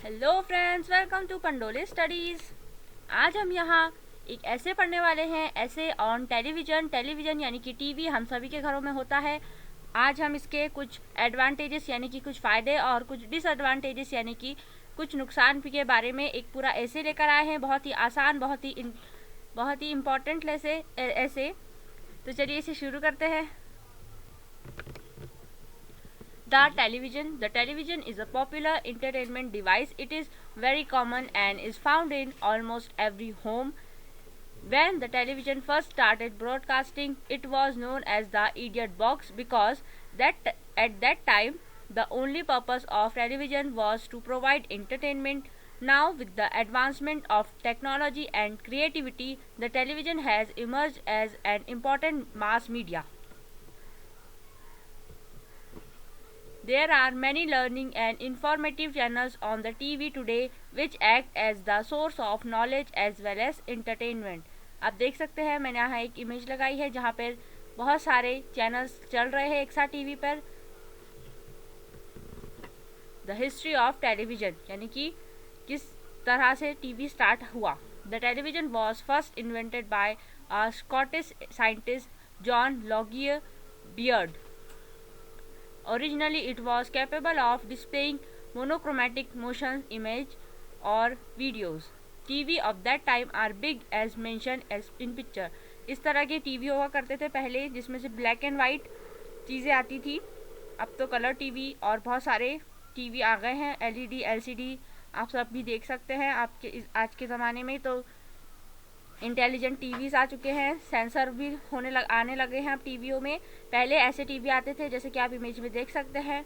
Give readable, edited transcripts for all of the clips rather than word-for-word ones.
Hello friends, welcome to Pandole studies. आज हम यहाँ एक ऐसे पढ़ने वाले हैं, ऐसे ऑन टेलीविज़न। टेलीविज़न यानी कि टीवी हम सभी के घरों में होता है। आज हम इसके कुछ एडवांटेजेस यानी कि कुछ फ़ायदे और कुछ डिसएडवांटेजेस यानी कि कुछ नुकसान के बारे में एक पूरा ऐसे लेकर आए हैं। बहुत ही आसान, बहुत ही इम्पॉर्टेंट ऐसे। तो चलिए इसे शुरू करते हैं। The television. The television is a popular entertainment device. It is very common and is found in almost every home. When the television first started broadcasting, it was known as the idiot box because at that time the only purpose of television was to provide entertainment. Now, with the advancement of technology and creativity, the television has emerged as an important mass media. There are many learning and informative channels on the TV today which act as the source of knowledge as well as entertainment. आप देख सकते हैं, मैंने यहाँ एक image लगाई है जहाँ पर बहुत सारे चैनल्स चल रहे हैं एक साथ टीवी पर। द हिस्ट्री ऑफ टेलीविजन यानी कि किस तरह से टीवी स्टार्ट हुआ। The television was first invented by a Scottish scientist John लॉगियर Baird. Originally, it was capable of displaying monochromatic motion image or videos. TV of that time are big as mentioned as in picture. इस तरह के TV हुआ करते थे पहले, जिसमें से ब्लैक एंड वाइट चीज़ें आती थी। अब तो कलर टीवी और बहुत सारे टीवी आ गए हैं, एलईडी, एलसीडी आप सब भी देख सकते हैं। आपके आज के ज़माने में तो इंटेलिजेंट टीवीज आ चुके हैं, सेंसर भी आने लगे हैं अब टीवियों में। पहले ऐसे टीवी आते थे जैसे कि आप इमेज में देख सकते हैं,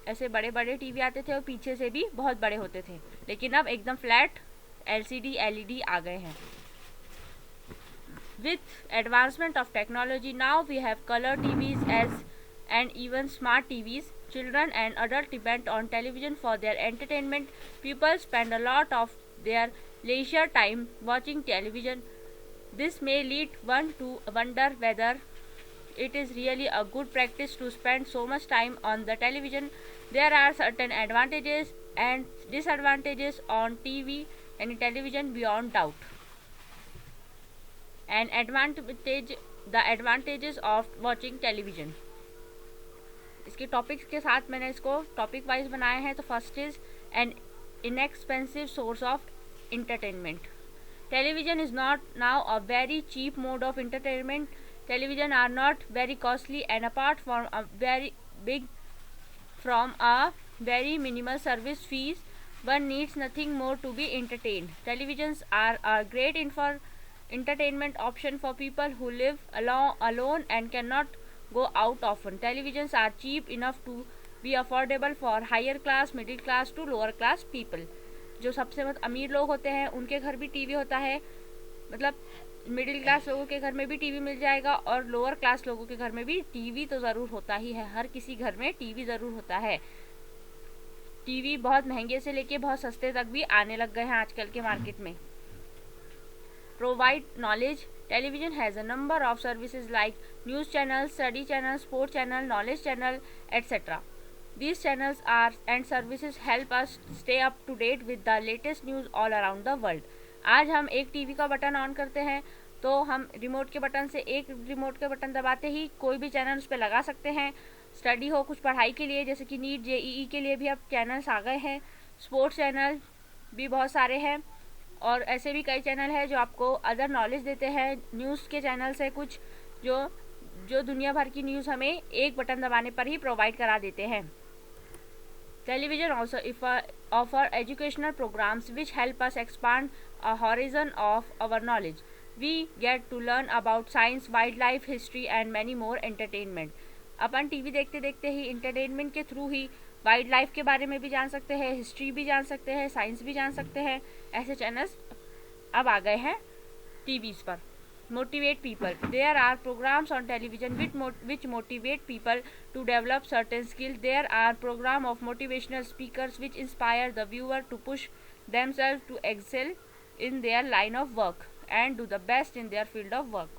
ऐसे बड़े बड़े टीवी आते थे और पीछे से भी बहुत बड़े होते थे, लेकिन अब एकदम फ्लैट एलसीडी एलईडी आ गए हैं। With advancement of technology now we have colour TVs as and even smart TVs. Children and adults depend on television for their entertainment. People spend a lot of their leisure time watching television. This may lead one to wonder whether it is really a good practice to spend so much time on the television. There are certain advantages and disadvantages on TV and television beyond doubt. The advantages of watching television. इसके topics के साथ मैंने इसको topic wise बनाए हैं। तो first is an inexpensive source of entertainment. Television is not now a very cheap mode of entertainment. Television are not very costly and apart from a very minimal service fees one needs nothing more to be entertained. Televisions are a great entertainment option for people who live alone and cannot go out often. Televisions are cheap enough to be affordable for higher class, middle class to lower class people. जो सबसे अमीर लोग होते हैं उनके घर भी TV होता है, मतलब मिडिल क्लास लोगों के घर में भी टीवी मिल जाएगा और लोअर क्लास लोगों के घर में भी टीवी तो ज़रूर होता ही है। हर किसी घर में टीवी ज़रूर होता है। टीवी बहुत महंगे से लेके बहुत सस्ते तक भी आने लग गए हैं आजकल के मार्केट में। Provide knowledge. Television has a number of services like news channel, study channel, sport channel, knowledge channel, etc. These channels and services help us stay up to date with the latest news all around the world. आज हम एक TV का button on करते हैं तो हम remote के button दबाते ही कोई भी चैनल उस पर लगा सकते हैं। स्टडी हो, कुछ पढ़ाई के लिए, जैसे कि नीट जेईई के लिए भी अब चैनल्स आ गए हैं। स्पोर्ट्स चैनल भी बहुत सारे हैं और ऐसे भी कई चैनल है जो आपको अदर नॉलेज देते हैं। न्यूज़ के चैनल्स है कुछ जो दुनिया भर की न्यूज़ हमें एक बटन दबाने पर ही प्रोवाइड करा देते हैं। Television also offer educational programmes which help us expand a horizon of our knowledge. We get to learn about science, wildlife, history and many more entertainment. अपन टीवी देखते देखते ही इंटरटेनमेंट के थ्रू ही wildlife के बारे में भी जान सकते हैं, हिस्ट्री भी जान सकते हैं, साइंस भी जान सकते हैं। ऐसे चैनल्स अब आ गए हैं टीवीज़ पर। Motivate people. There are programmes on television which motivate people to develop certain skill. There are programme of motivational speakers which inspire the viewer to push themself to excel in their line of work and do the best in their field of work.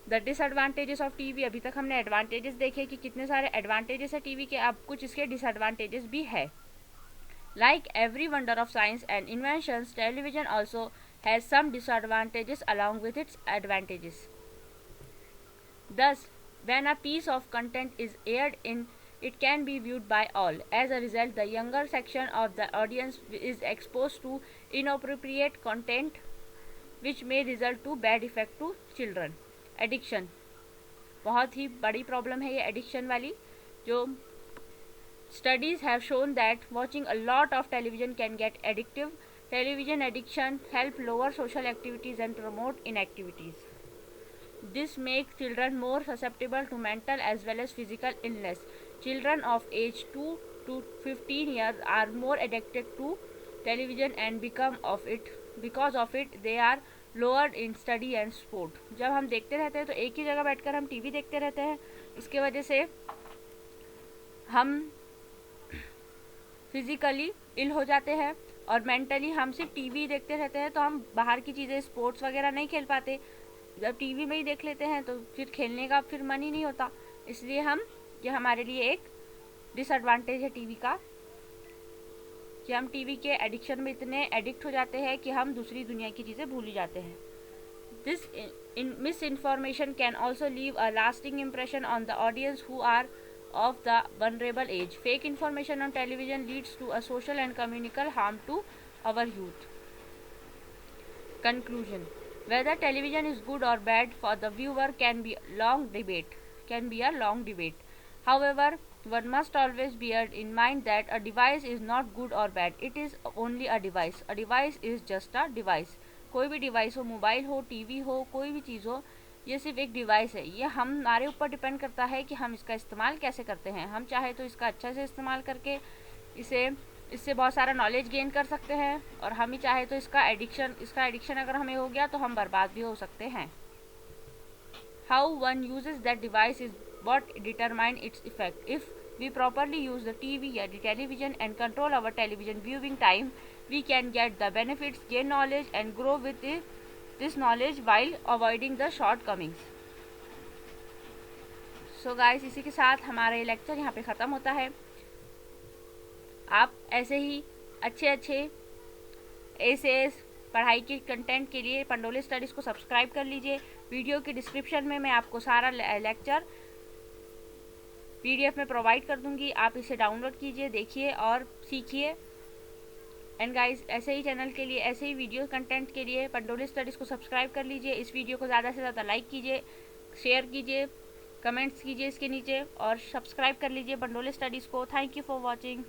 The disadvantages of TV. अभी तक हमने advantages देखे कि कितने सारे advantages है TV के, अब कुछ इसके डिसएडवांटेजेस भी है. Like every wonder of science and inventions, television also has some disadvantages along with its advantages. Thus, when a piece of content is aired in, it can be viewed by all. As a result, the younger section of the audience is exposed to inappropriate content which may result to bad effect to children. Addiction बहुत ही बड़ी problem है ये addiction वाली, जो studies have shown that watching a lot of television can get addictive. Television addiction help lower social activities and promote inactivities. This makes children more susceptible to mental as well as physical illness. Children of age 2 to 15 years are more addicted to television and because of it they are lowered in study and sport. जब हम देखते रहते हैं तो एक ही जगह बैठकर हम टीवी देखते रहते हैं, इसके वजह से हम फिज़िकली इल हो जाते हैं और मेंटली हम सिर्फ टीवी देखते रहते हैं, तो हम बाहर की चीज़ें स्पोर्ट्स वगैरह नहीं खेल पाते. जब टीवी में ही देख लेते हैं तो फिर खेलने का फिर मन ही नहीं होता. इसलिए ये हमारे लिए एक डिसएडवांटेज है टीवी का, कि हम टीवी के एडिक्शन में इतने एडिक्ट हो जाते हैं कि हम दूसरी दुनिया की चीज़ें भूल ही जाते हैं. This misinformation can also leave a lasting impression on the audience who are of the vulnerable age. Fake information on television leads to a social and communal harm to our youth. Conclusion: whether television is good or bad for the viewer can be a long debate. However, one must always bear in mind that a device is not good or bad. It is only a device. A device is just a device. कोई भी device हो, mobile हो, TV हो, कोई भी चीज़ हो, ये सिर्फ एक डिवाइस है. ये हमारे ऊपर डिपेंड करता है कि हम इसका इस्तेमाल कैसे करते हैं. हम चाहे तो इसका अच्छा से इस्तेमाल करके इससे बहुत सारा नॉलेज गेन कर सकते हैं, और हम ही चाहे तो इसका एडिक्शन अगर हमें हो गया तो हम बर्बाद भी हो सकते हैं. How one uses that device is what determine its effect. If we properly use the TV या the television and control our television viewing time, we can get the benefits, gain knowledge and grow with this knowledge while avoiding the shortcomings. So guys, इसी के साथ हमारा ये lecture यहाँ पे ख़त्म होता है. आप ऐसे ही अच्छे ऐसे पढ़ाई के कंटेंट के लिए पंडोली स्टडीज़ को सब्सक्राइब कर लीजिए. वीडियो के डिस्क्रिप्शन में मैं आपको सारा लेक्चर PDF में प्रोवाइड कर दूँगी. आप इसे डाउनलोड कीजिए, देखिए और सीखिए. एंड गाइस, ऐसे ही चैनल के लिए, ऐसे ही वीडियो कंटेंट के लिए पंडोली स्टडीज़ को सब्सक्राइब कर लीजिए. इस वीडियो को ज़्यादा से ज़्यादा लाइक कीजिए, शेयर कीजिए, कमेंट्स कीजिए इसके नीचे, और सब्सक्राइब कर लीजिए पंडोली स्टडीज़ को. Thank you for watching.